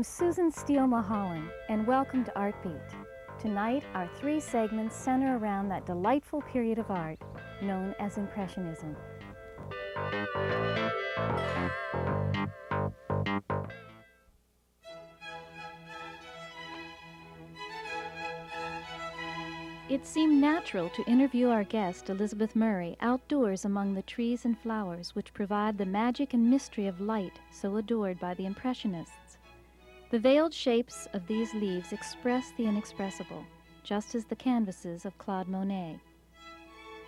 I'm Susan Steele Mulholland, and welcome to Artbeat. Tonight, our three segments center around that delightful period of art known as Impressionism. It seemed natural to interview our guest, Elizabeth Murray, outdoors among the trees and flowers which provide the magic and mystery of light so adored by the Impressionists. The veiled shapes of these leaves express the inexpressible, just as the canvases of Claude Monet.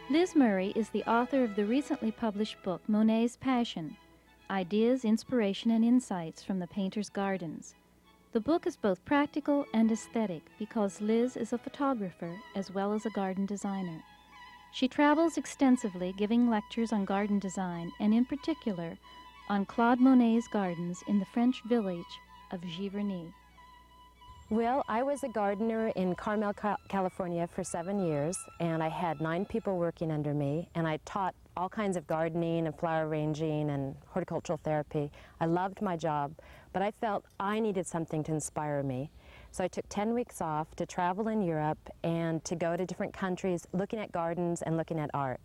Liz Murray is the author of the recently published book Monet's Passion, Ideas, Inspiration, and Insights from the Painter's Gardens. The book is both practical and aesthetic because Liz is a photographer as well as a garden designer. She travels extensively giving lectures on garden design and in particular on Claude Monet's gardens in the French village of Giverny. Well, I was a gardener in Carmel, California for 7 years, and I had 9 people working under me, and I taught all kinds of gardening and flower arranging and horticultural therapy. I loved my job, but I felt I needed something to inspire me. So I took 10 weeks off to travel in Europe and to go to different countries looking at gardens and looking at art.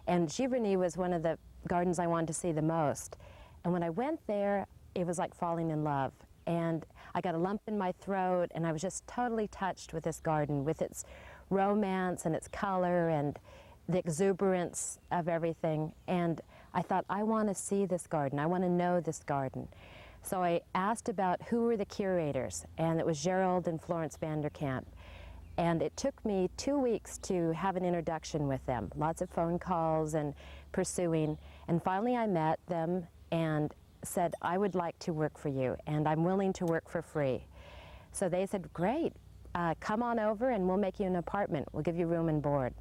And Giverny was one of the gardens I wanted to see the most. And when I went there, it was like falling in love. And I got a lump in my throat, and I was just totally touched with this garden, with its romance and its color and the exuberance of everything. And I thought, I want to see this garden. I want to know this garden. So I asked about who were the curators, and it was Gerald and Florence Vanderkamp. And it took me 2 weeks to have an introduction with them, lots of phone calls and pursuing. And finally I met them and said, I would like to work for you, and I'm willing to work for free. So they said, great, come on over and we'll make you an apartment. We'll give you room and board.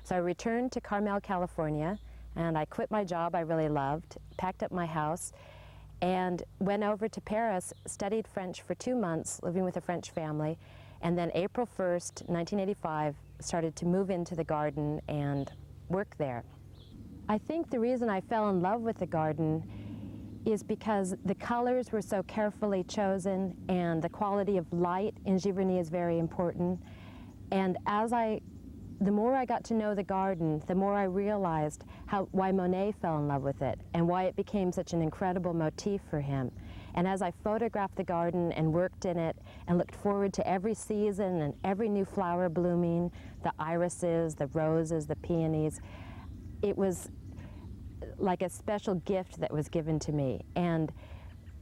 So I returned to Carmel, California, and I quit my job I really loved, packed up my house, and went over to Paris, studied French for 2 months, living with a French family, and then April 1st, 1985, started to move into the garden and work there. I think the reason I fell in love with the garden is because the colors were so carefully chosen, and the quality of light in Giverny is very important. And the more I got to know the garden, the more I realized why Monet fell in love with it and why it became such an incredible motif for him. And as I photographed the garden and worked in it and looked forward to every season and every new flower blooming, the irises, the roses, the peonies, it was like a special gift that was given to me. And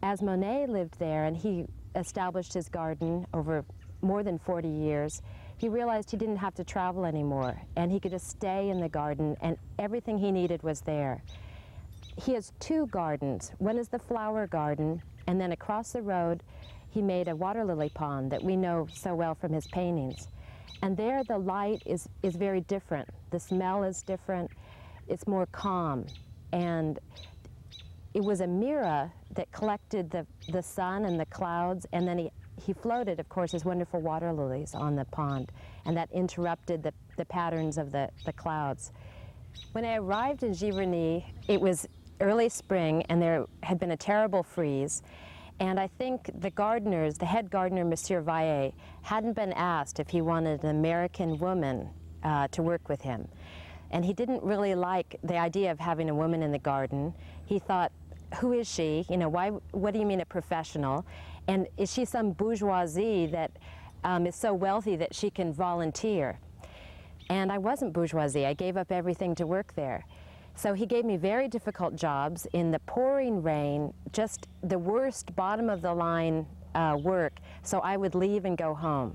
as Monet lived there and he established his garden over more than 40 years, he realized he didn't have to travel anymore, and he could just stay in the garden, and everything he needed was there. He has 2 gardens. One is the flower garden, and then across the road he made a water lily pond that we know so well from his paintings. And there the light is very different. The smell is different. It's more calm. And it was a mirror that collected the sun and the clouds, and then he floated, of course, his wonderful water lilies on the pond, and that interrupted the patterns of the clouds. When I arrived in Giverny, it was early spring, and there had been a terrible freeze, and I think the gardeners, the head gardener, Monsieur Vaillet, hadn't been asked if he wanted an American woman to work with him. And he didn't really like the idea of having a woman in the garden. He thought, who is she? You know, what do you mean a professional? And is she some bourgeoisie that is so wealthy that she can volunteer? And I wasn't bourgeoisie. I gave up everything to work there. So he gave me very difficult jobs in the pouring rain, just the worst bottom of the line work. So I would leave and go home.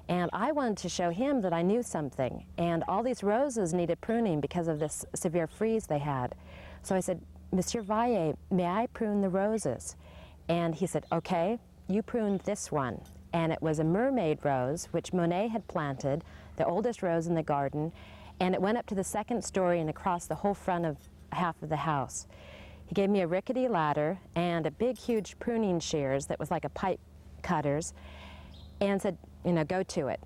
And I wanted to show him that I knew something. And all these roses needed pruning because of this severe freeze they had. So I said, Monsieur Vaillet, may I prune the roses? And he said, okay, you prune this one. And it was a mermaid rose, which Monet had planted, the oldest rose in the garden. And it went up to the 2nd story and across the whole front of half of the house. He gave me a rickety ladder and a big, huge pruning shears that was like a pipe cutters, and said, you know, go to it.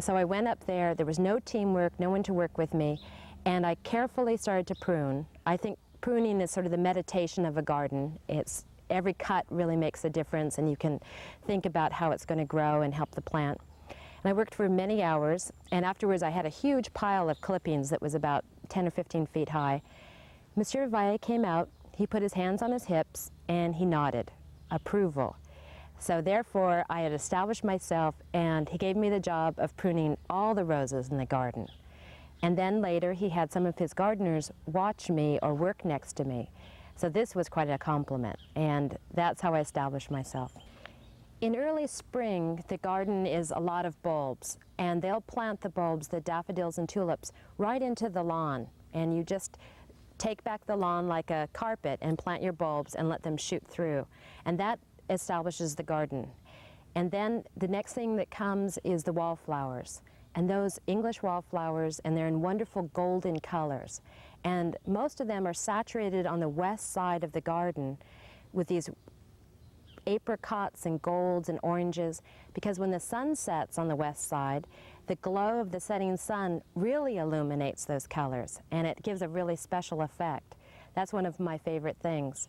So I went up there. There was no teamwork, no one to work with me, and I carefully started to prune. I think pruning is sort of the meditation of a garden. It's every cut really makes a difference, and you can think about how it's going to grow and help the plant. And I worked for many hours, and afterwards I had a huge pile of clippings that was about 10 or 15 feet high. Monsieur Vaillet came out, he put his hands on his hips, and he nodded approval. So therefore, I had established myself, and he gave me the job of pruning all the roses in the garden. And then later, he had some of his gardeners watch me or work next to me. So this was quite a compliment, and that's how I established myself. In early spring, the garden is a lot of bulbs, and they'll plant the bulbs, the daffodils and tulips, right into the lawn. And you just take back the lawn like a carpet and plant your bulbs and let them shoot through. And that establishes the garden. And then the next thing that comes is the wallflowers. And those English wallflowers, and they're in wonderful golden colors. And most of them are saturated on the west side of the garden with these apricots and golds and oranges, because when the sun sets on the west side, the glow of the setting sun really illuminates those colors, and it gives a really special effect. That's one of my favorite things.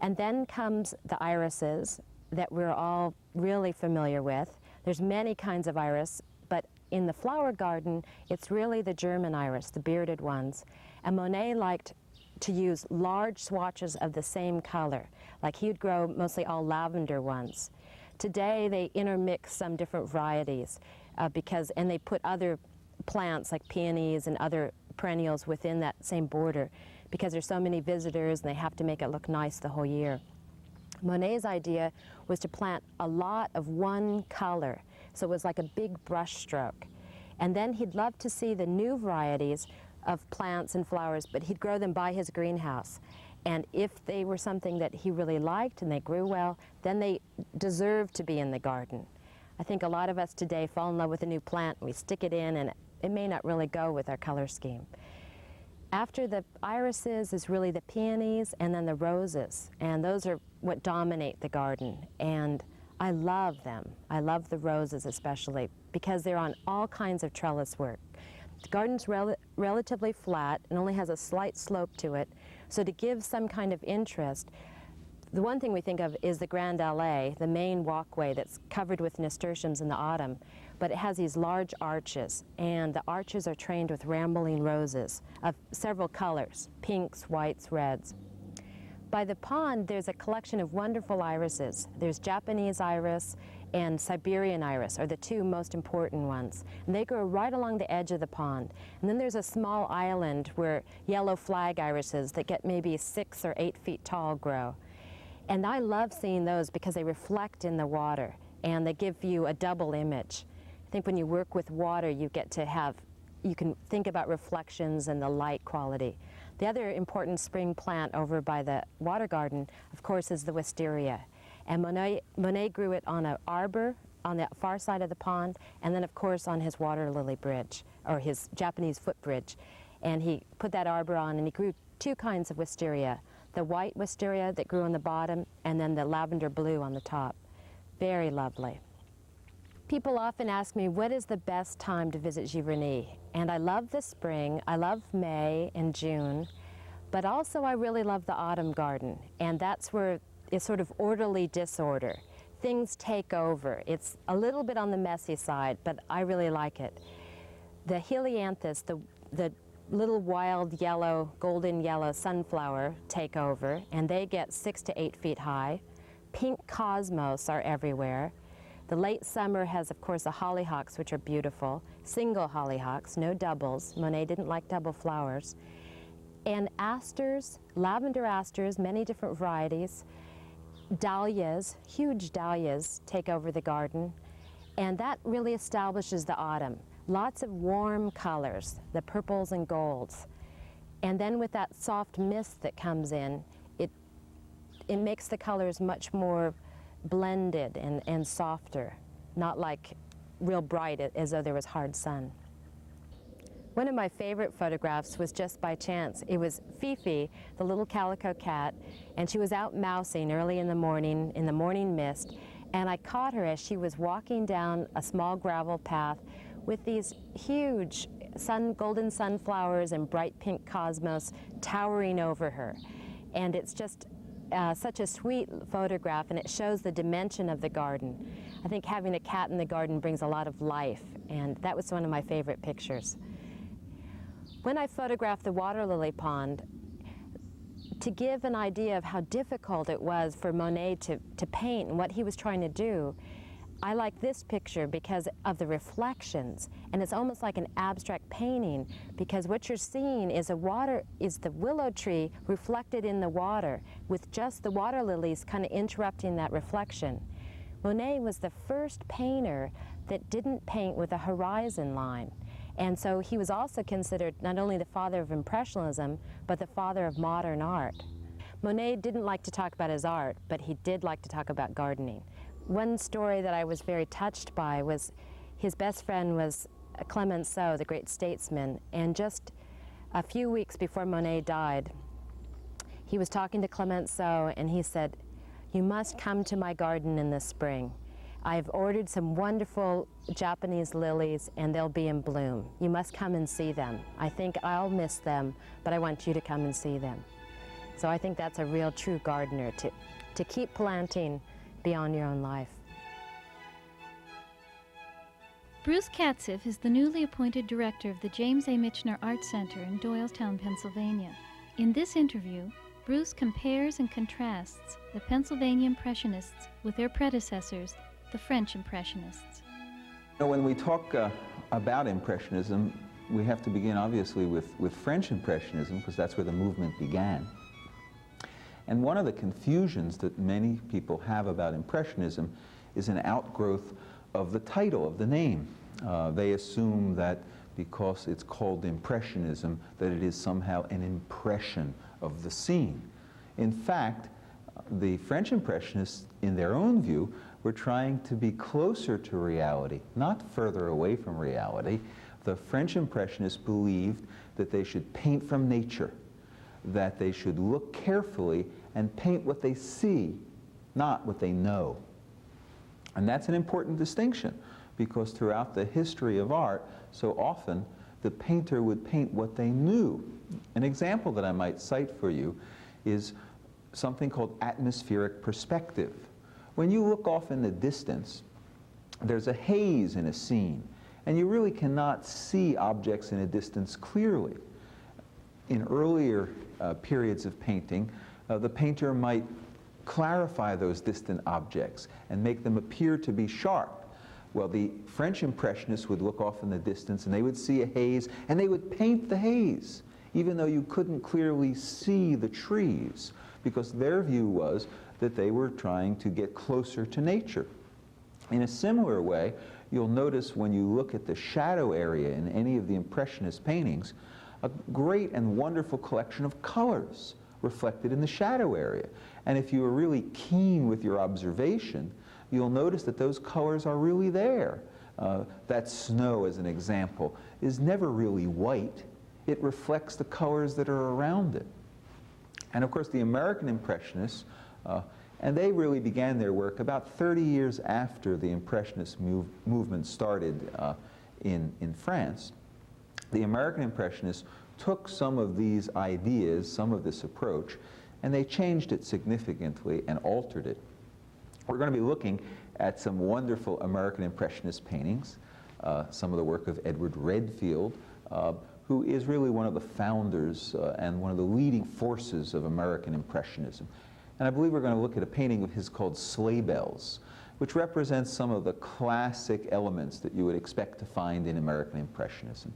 And then comes the irises that we're all really familiar with. There's many kinds of iris, but in the flower garden, it's really the German iris, the bearded ones. And Monet liked to use large swatches of the same color. Like he'd grow mostly all lavender ones. Today they intermix some different varieties and they put other plants like peonies and other perennials within that same border because there's so many visitors and they have to make it look nice the whole year. Monet's idea was to plant a lot of one color, so it was like a big brush stroke. And then he'd love to see the new varieties of plants and flowers, but he'd grow them by his greenhouse. And if they were something that he really liked and they grew well, then they deserved to be in the garden. I think a lot of us today fall in love with a new plant, we stick it in, and it may not really go with our color scheme. After the irises is really the peonies and then the roses, and those are what dominate the garden. And I love them. I love the roses especially because they're on all kinds of trellis work. The garden's relatively flat and only has a slight slope to it, so to give some kind of interest, the one thing we think of is the Grand Allée, the main walkway that's covered with nasturtiums in the autumn, but it has these large arches, and the arches are trained with rambling roses of several colors, pinks, whites, reds. By the pond, there's a collection of wonderful irises. There's Japanese iris and Siberian iris are the two most important ones. And they grow right along the edge of the pond. And then there's a small island where yellow flag irises that get maybe 6 or 8 feet tall grow. And I love seeing those because they reflect in the water and they give you a double image. I think when you work with water, you can think about reflections and the light quality. The other important spring plant over by the water garden, of course, is the wisteria. And Monet grew it on an arbor on the far side of the pond, and then, of course, on his water lily bridge, or his Japanese footbridge. And he put that arbor on, and he grew 2 kinds of wisteria, the white wisteria that grew on the bottom, and then the lavender blue on the top. Very lovely. People often ask me, what is the best time to visit Giverny? And I love the spring, I love May and June, but also I really love the autumn garden, and that's where it's sort of orderly disorder. Things take over. It's a little bit on the messy side, but I really like it. The helianthus, the little wild yellow, golden yellow sunflower take over, and they get 6 to 8 feet high. Pink cosmos are everywhere. The late summer has, of course, the hollyhocks, which are beautiful. Single hollyhocks, no doubles. Monet didn't like double flowers. And asters, lavender asters, many different varieties. Dahlias, huge dahlias take over the garden. And that really establishes the autumn. Lots of warm colors, the purples and golds. And then with that soft mist that comes in, it makes the colors much more blended and softer, not like real bright as though there was hard sun. One of my favorite photographs was just by chance. It was Fifi, the little calico cat, and she was out mousing early in the morning mist, and I caught her as she was walking down a small gravel path with these huge golden sunflowers and bright pink cosmos towering over her. And it's just such a sweet photograph, and it shows the dimension of the garden. I think having a cat in the garden brings a lot of life, and that was one of my favorite pictures. When I photographed the water lily pond, to give an idea of how difficult it was for Monet to paint and what he was trying to do, I like this picture because of the reflections, and it's almost like an abstract painting, because what you're seeing is the willow tree reflected in the water, with just the water lilies kind of interrupting that reflection. Monet was the first painter that didn't paint with a horizon line, and so he was also considered not only the father of Impressionism, but the father of modern art. Monet didn't like to talk about his art, but he did like to talk about gardening. One story that I was very touched by was his best friend was Clemenceau, the great statesman, and just a few weeks before Monet died, he was talking to Clemenceau, and he said, "You must come to my garden in the spring. I've ordered some wonderful Japanese lilies, and they'll be in bloom. You must come and see them. I think I'll miss them, but I want you to come and see them." So I think that's a real true gardener, to keep planting beyond your own life. Bruce Katzeff is the newly appointed director of the James A. Michener Art Center in Doylestown, Pennsylvania. In this interview, Bruce compares and contrasts the Pennsylvania Impressionists with their predecessors, the French Impressionists. When we talk about Impressionism, we have to begin obviously with French Impressionism, because that's where the movement began. And one of the confusions that many people have about Impressionism is an outgrowth of the title, of the name. They assume that because it's called Impressionism, that it is somehow an impression of the scene. In fact, the French Impressionists, in their own view, were trying to be closer to reality, not further away from reality. The French Impressionists believed that they should paint from nature, that they should look carefully and paint what they see, not what they know. And that's an important distinction, because throughout the history of art, so often the painter would paint what they knew. An example that I might cite for you is something called atmospheric perspective. When you look off in the distance, there's a haze in a scene, and you really cannot see objects in a distance clearly. In earlier periods of painting, the painter might clarify those distant objects and make them appear to be sharp. Well, the French Impressionists would look off in the distance and they would see a haze, and they would paint the haze, even though you couldn't clearly see the trees, because their view was that they were trying to get closer to nature. In a similar way, you'll notice when you look at the shadow area in any of the Impressionist paintings, a great and wonderful collection of colors reflected in the shadow area. And if you are really keen with your observation, you'll notice that those colors are really there. That snow, as an example, is never really white. It reflects the colors that are around it. And of course, the American Impressionists, and they really began their work about 30 years after the Impressionist movement started in France. The American Impressionists took some of these ideas, some of this approach, and they changed it significantly and altered it. We're going to be looking at some wonderful American Impressionist paintings, some of the work of Edward Redfield, who is really one of the founders and one of the leading forces of American Impressionism. And I believe we're going to look at a painting of his called Sleigh Bells, which represents some of the classic elements that you would expect to find in American Impressionism.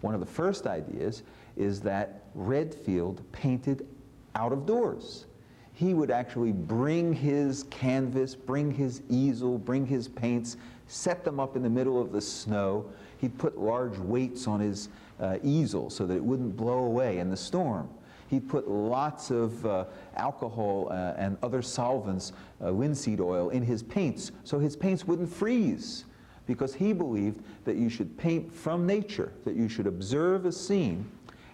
One of the first ideas is that Redfield painted out of doors. He would actually bring his canvas, bring his easel, bring his paints, set them up in the middle of the snow. He'd put large weights on his easel so that it wouldn't blow away in the storm. He'd put lots of alcohol and other solvents, linseed oil, in his paints so his paints wouldn't freeze, because he believed that you should paint from nature, that you should observe a scene,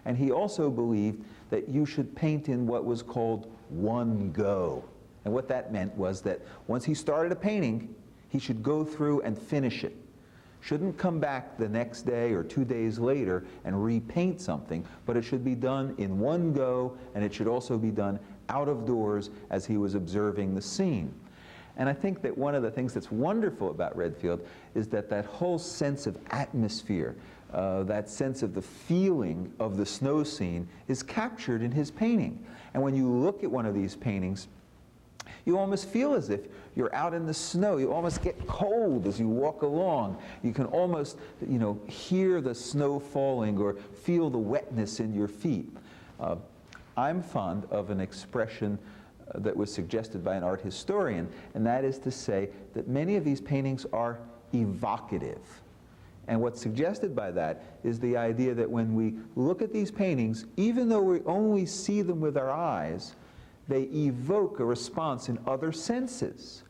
and he also believed that you should paint in what was called one go. And what that meant was that once he started a painting, he should go through and finish it. Shouldn't come back the next day or 2 days later and repaint something, but it should be done in one go, and it should also be done out of doors as he was observing the scene. And I think that one of the things that's wonderful about Redfield is that that whole sense of atmosphere, that sense of the feeling of the snow scene is captured in his painting. And when you look at one of these paintings, you almost feel as if you're out in the snow. You almost get cold as you walk along. You can almost, hear the snow falling or feel the wetness in your feet. I'm fond of an expression that was suggested by an art historian, and that is to say that many of these paintings are evocative. And what's suggested by that is the idea that when we look at these paintings, even though we only see them with our eyes, they evoke a response in other senses,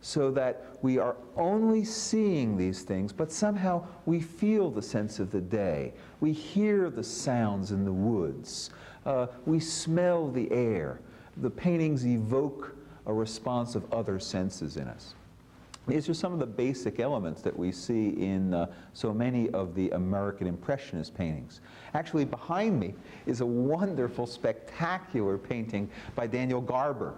so that we are only seeing these things, but somehow we feel the sense of the day. We hear the sounds in the woods. We smell the air. The paintings evoke a response of other senses in us. These are some of the basic elements that we see in so many of the American Impressionist paintings. Actually, behind me is a wonderful, spectacular painting by Daniel Garber.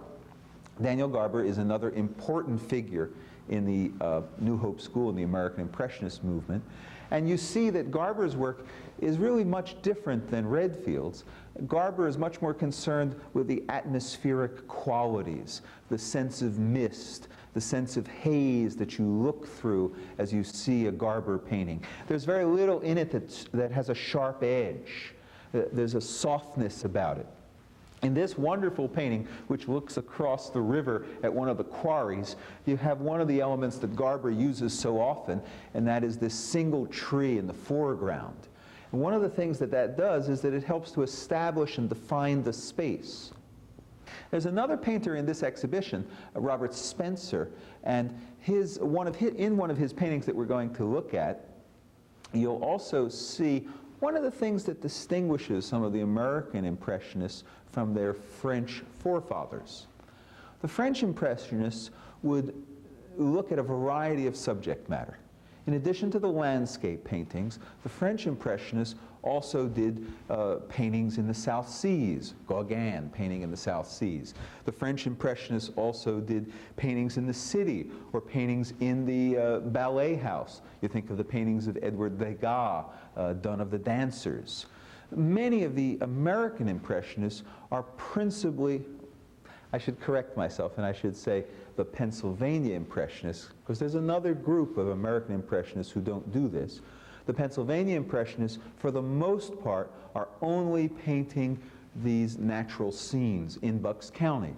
Daniel Garber is another important figure in the New Hope School and the American Impressionist movement. And you see that Garber's work is really much different than Redfield's. Garber is much more concerned with the atmospheric qualities, the sense of mist, the sense of haze that you look through as you see a Garber painting. There's very little in it that has a sharp edge. There's a softness about it. In this wonderful painting, which looks across the river at one of the quarries, you have one of the elements that Garber uses so often, and that is this single tree in the foreground. And one of the things that that does is that it helps to establish and define the space. There's another painter in this exhibition, Robert Spencer, and in one of his paintings that we're going to look at, you'll also see one of the things that distinguishes some of the American Impressionists from their French forefathers. The French Impressionists would look at a variety of subject matter. In addition to the landscape paintings, the French Impressionists also did paintings in the South Seas, Gauguin painting in the South Seas. The French Impressionists also did paintings in the city or paintings in the ballet house. You think of the paintings of Edward Degas, done of the dancers. Many of the American Impressionists are principally, I should correct myself and I should say the Pennsylvania Impressionists, because there's another group of American Impressionists who don't do this. The Pennsylvania Impressionists, for the most part, are only painting these natural scenes in Bucks County.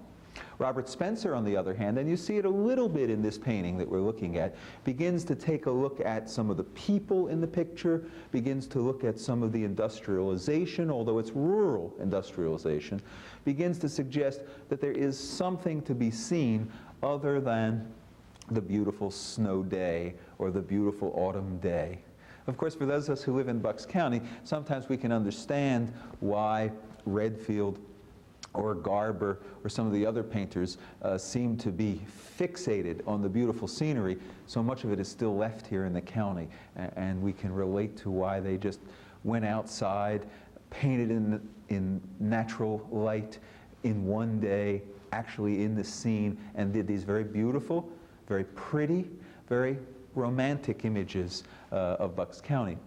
Robert Spencer, on the other hand, and you see it a little bit in this painting that we're looking at, begins to take a look at some of the people in the picture, begins to look at some of the industrialization, although it's rural industrialization, begins to suggest that there is something to be seen other than the beautiful snow day or the beautiful autumn day. Of course, for those of us who live in Bucks County, sometimes we can understand why Redfield or Garber or some of the other painters seem to be fixated on the beautiful scenery. So much of it is still left here in the county, and we can relate to why they just went outside, painted in natural light in one day, actually in the scene, and did these very beautiful, very pretty, very romantic images of Bucks County.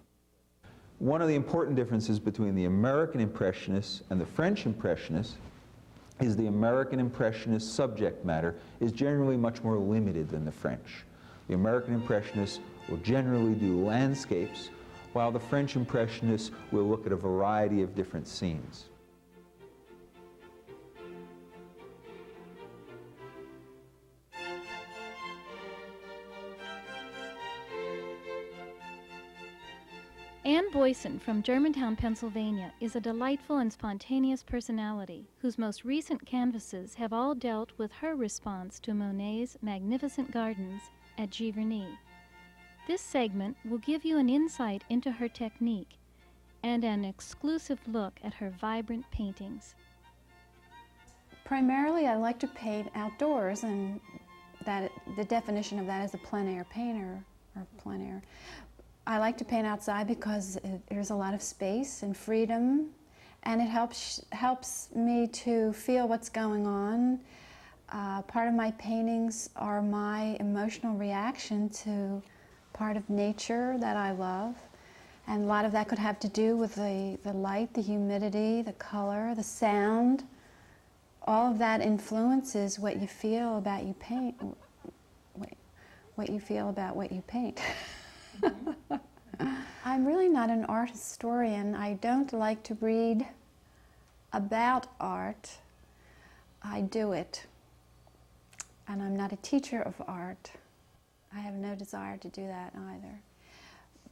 One of the important differences between the American Impressionists and the French Impressionists is the American Impressionist subject matter is generally much more limited than the French. The American Impressionists will generally do landscapes, while the French Impressionists will look at a variety of different scenes. Anne Boysen from Germantown, Pennsylvania, is a delightful and spontaneous personality whose most recent canvases have all dealt with her response to Monet's magnificent gardens at Giverny. This segment will give you an insight into her technique and an exclusive look at her vibrant paintings. Primarily, I like to paint outdoors, and that the definition of that is a plein air painter, or plein air. I like to paint outside because there's a lot of space and freedom, and it helps me to feel what's going on. Part of my paintings are my emotional reaction to part of nature that I love. And a lot of that could have to do with the light, the humidity, the color, the sound. All of that influences what you feel about you paint, what you feel about what you paint. I'm really not an art historian. I don't like to read about art. I do it. And I'm not a teacher of art. I have no desire to do that either.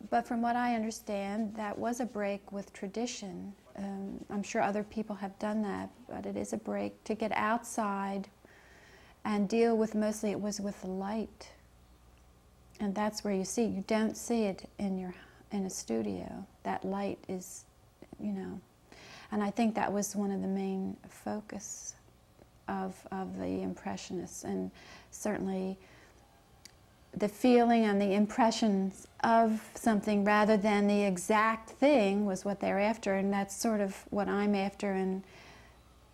But from what I understand, that was a break with tradition. I'm sure other people have done that, but it is a break to get outside and deal with, mostly it was with the light. And that's where you see, you don't see it in a studio. That light is, you know, and I think that was one of the main focus of the Impressionists, and certainly the feeling and the impressions of something rather than the exact thing was what they're after, and that's sort of what I'm after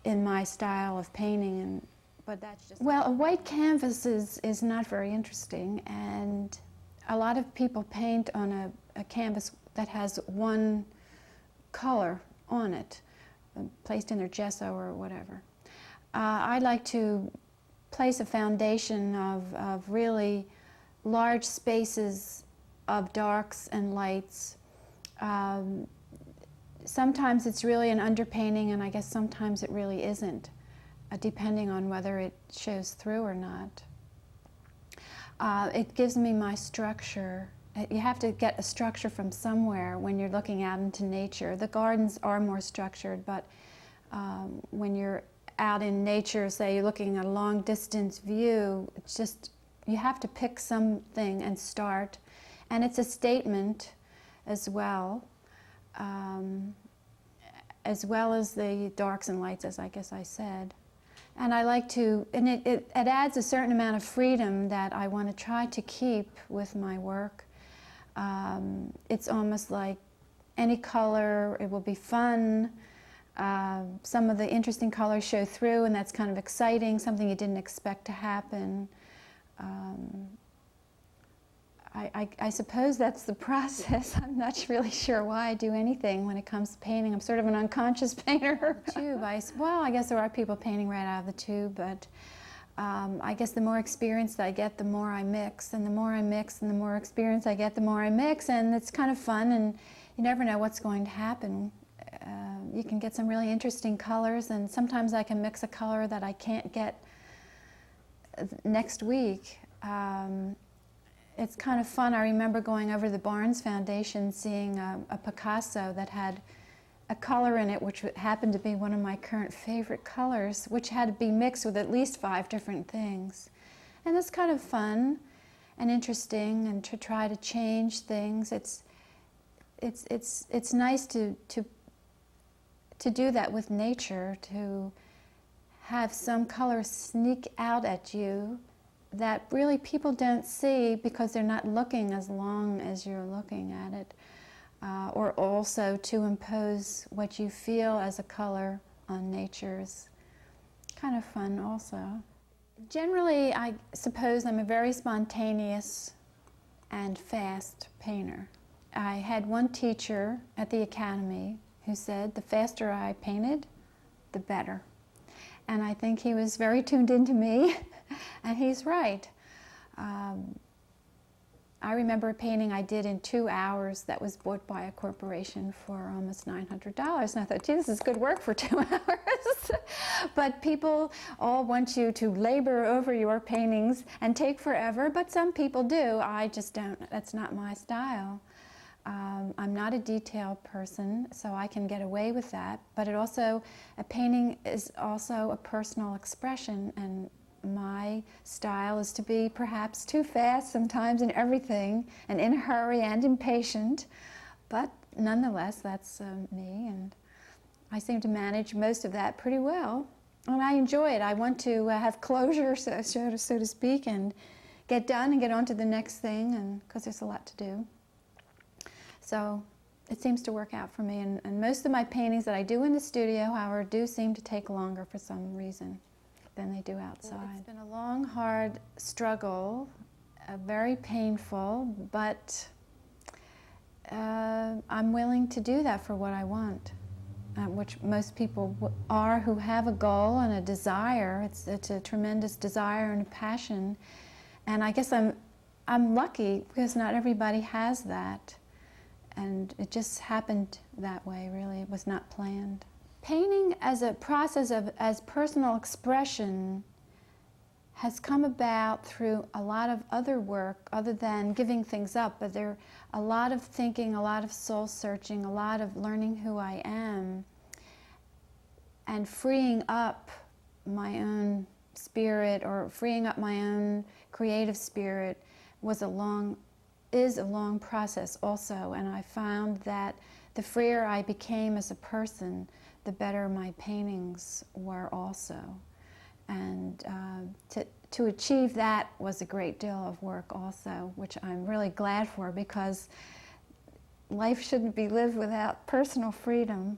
in my style of painting. But that's just, well, a white canvas is not very interesting, and a lot of people paint on a canvas that has one color on it, placed in their gesso or whatever. I like to place a foundation of really large spaces of darks and lights. Sometimes it's really an underpainting, and I guess sometimes it really isn't, depending on whether it shows through or not. It gives me my structure. You have to get a structure from somewhere when you're looking out into nature. The gardens are more structured, but when you're out in nature, say you're looking at a long distance view, it's just, you have to pick something and start. And it's a statement as well as the darks and lights, as I guess I said. And I like to, and it adds a certain amount of freedom that I want to try to keep with my work. It's almost like any color, it will be fun. Some of the interesting colors show through, and that's kind of exciting, something you didn't expect to happen. I suppose that's the process. I'm not really sure why I do anything when it comes to painting. I'm sort of an unconscious painter. Well, I guess there are people painting right out of the tube, but I guess the more experience I get, the more I mix, and the more I mix, and the more experience I get, the more I mix, and it's kind of fun, and you never know what's going to happen. You can get some really interesting colors, and sometimes I can mix a color that I can't get next week. It's kind of fun. I remember going over to the Barnes Foundation, seeing a Picasso that had a color in it which happened to be one of my current favorite colors, which had to be mixed with at least 5 different things. And it's kind of fun and interesting, and to try to change things. It's nice to do that with nature, to have some color sneak out at you that really people don't see because they're not looking as long as you're looking at it. Or also to impose what you feel as a color on nature is kind of fun also. Generally, I suppose I'm a very spontaneous and fast painter. I had one teacher at the academy who said the faster I painted, the better. And I think he was very tuned into me, and he's right. I remember a painting I did in 2 hours that was bought by a corporation for almost $900, and I thought, gee, this is good work for 2 hours. But people all want you to labor over your paintings and take forever, but some people do. I just don't. That's not my style. I'm not a detail person, so I can get away with that. But a painting is also a personal expression, and my style is to be perhaps too fast sometimes in everything, and in a hurry and impatient. But nonetheless, that's me, and I seem to manage most of that pretty well. And I enjoy it. I want to have closure, so to speak, and get done and get on to the next thing, and because there's a lot to do. So it seems to work out for me. And most of my paintings that I do in the studio, however, do seem to take longer for some reason than they do outside. Well, it's been a long, hard struggle, very painful, but I'm willing to do that for what I want, which most people are who have a goal and a desire. It's a tremendous desire and a passion, and I guess I'm lucky because not everybody has that, and it just happened that way, really. It was not planned. Painting as a process as personal expression has come about through a lot of other work other than giving things up, but there a lot of thinking, a lot of soul searching, a lot of learning who I am, and freeing up my own spirit or freeing up my own creative spirit is a long process also. And I found that the freer I became as a person, the better my paintings were also. And to achieve that was a great deal of work also, which I'm really glad for, because life shouldn't be lived without personal freedom.